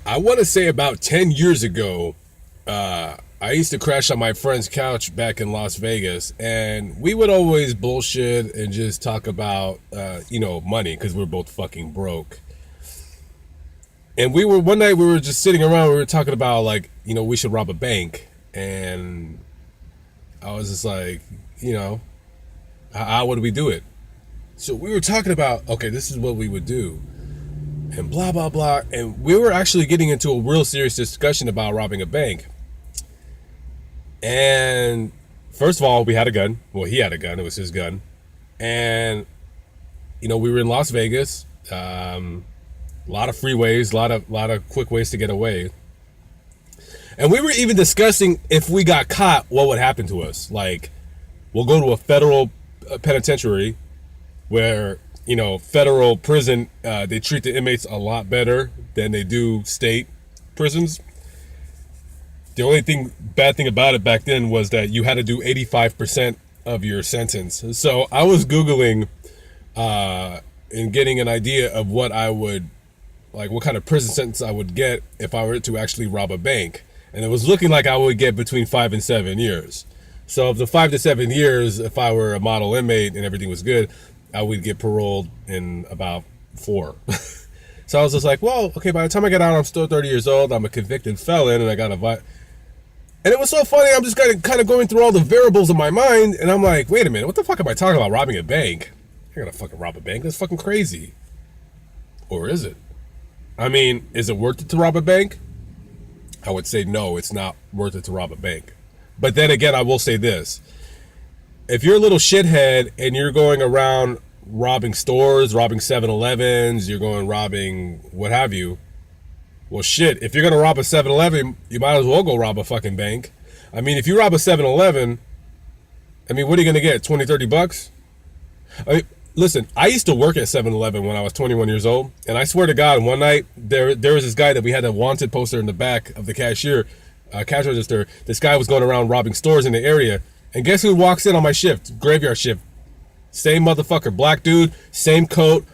I want to say about 10 years ago, I used to crash on my friend's couch back in Las Vegas, and we would always bullshit and just talk about, money because we're both fucking broke. And one night we were just sitting around, we were talking about, like, we should rob a bank. And I was just like, how would we do it? So we were talking about, okay, this is what we would do. And blah, blah, blah. And we were actually getting into a real serious discussion about robbing a bank. And first of all, we had a gun. Well, he had a gun. It was his gun. And, we were in Las Vegas. A lot of freeways, a lot of quick ways to get away. And we were even discussing if we got caught, what would happen to us. Like, we'll go to a federal penitentiary where, federal prison, they treat the inmates a lot better than they do state prisons. The only bad thing about it back then was that you had to do 85% of your sentence. So I was Googling and getting an idea of what kind of prison sentence I would get if I were to actually rob a bank. And it was looking like I would get between 5 and 7 years. So of the 5 to 7 years, if I were a model inmate and everything was good, I would get paroled in about 4. So I was just like, well, okay, by the time I get out, I'm still 30 years old. I'm a convicted felon, and I got and it was so funny. I'm just kind of going through all the variables in my mind, and I'm like, wait a minute, what the fuck am I talking about? Robbing a bank? You're gonna fucking rob a bank? That's fucking crazy. Or is it? I mean, is it worth it to rob a bank? I would say no, it's not worth it to rob a bank. But then again, I will say this. If you're a little shithead and you're going around robbing stores, robbing 7-Elevens, you're going robbing what have you, well, shit, if you're going to rob a 7-Eleven, you might as well go rob a fucking bank. I mean, if you rob a 7-Eleven, what are you going to get, 20, 30 bucks? I mean, listen, I used to work at 7-Eleven when I was 21 years old, and I swear to God, one night, there was this guy that we had a wanted poster in the back of the cash register. This guy was going around robbing stores in the area, and guess who walks in on my shift, graveyard shift? Same motherfucker, black dude, same coat,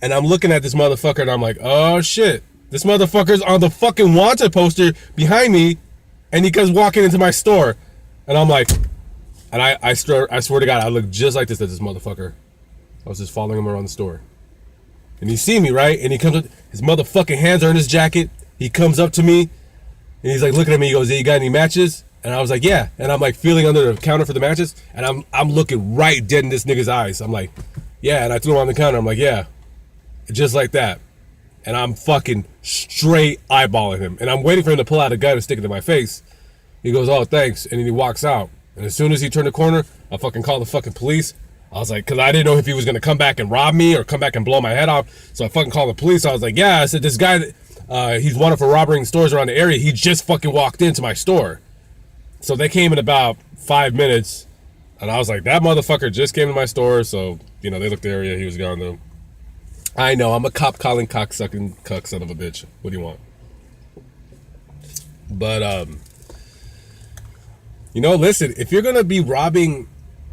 and I'm looking at this motherfucker, and I'm like, oh shit, this motherfucker's on the fucking wanted poster behind me, and he comes walking into my store, and I'm like, and I swear to God, I look just like this at this motherfucker. I was just following him around the store. And he see me, right? And he comes up, his motherfucking hands are in his jacket. He comes up to me, and he's like looking at me. He goes, hey, you got any matches? And I was like, yeah. And I'm like feeling under the counter for the matches. And I'm looking right dead in this nigga's eyes. I'm like, yeah. And I threw him on the counter. I'm like, yeah. Just like that. And I'm fucking straight eyeballing him. And I'm waiting for him to pull out a gun and stick it in my face. He goes, oh, thanks. And then he walks out. And as soon as he turned the corner, I fucking called the fucking police. I was like, because I didn't know if he was going to come back and rob me or come back and blow my head off. So I fucking called the police. I was like, yeah. I said, this guy, he's wanted for robbing stores around the area. He just fucking walked into my store. So they came in about 5 minutes. And I was like, that motherfucker just came to my store. So, they looked at the area. He was gone, though. I know. I'm a cop calling cocksucking cuck son of a bitch. What do you want? But, listen, if you're going to be robbing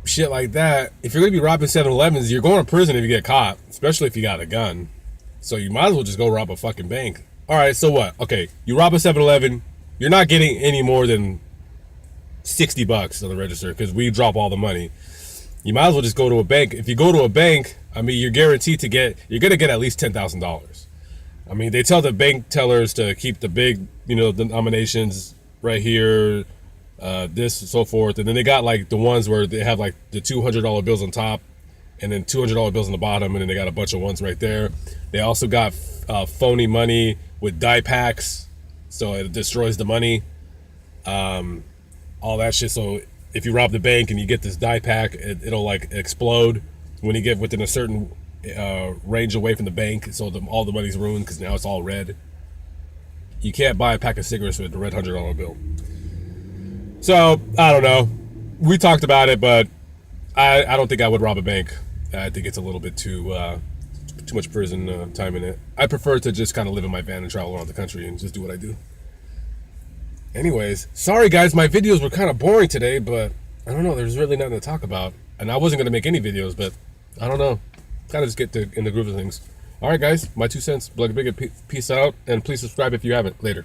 shit like that, if you're going to be robbing 7-Elevens, you're going to prison if you get caught, especially if you got a gun. So you might as well just go rob a fucking bank. All right, so what? Okay, you rob a 7-Eleven, you're not getting any more than $60 on the register because we drop all the money. You might as well just go to a bank. If you go to a bank, you're guaranteed you're going to get at least $10,000. They tell the bank tellers to keep the big, denominations right here, this and so forth, and then they got like the ones where they have like the $200 bills on top and then $200 bills on the bottom, and then they got a bunch of ones right there. They also got phony money with die packs, so it destroys the money, all that shit. So if you rob the bank and you get this die pack, it'll like explode when you get within a certain range away from the bank, so all the money's ruined because now it's all red. You can't buy a pack of cigarettes with a red $100 bill. So, I don't know. We talked about it, but I don't think I would rob a bank. I think it's a little bit too much prison time in it. I prefer to just kind of live in my van and travel around the country and just do what I do. Anyways, sorry guys, my videos were kind of boring today, but I don't know, there's really nothing to talk about. And I wasn't going to make any videos, but I don't know. Kind of just get in the groove of things. All right, guys, my 2 cents. Blug Big, peace out, and please subscribe if you haven't. Later.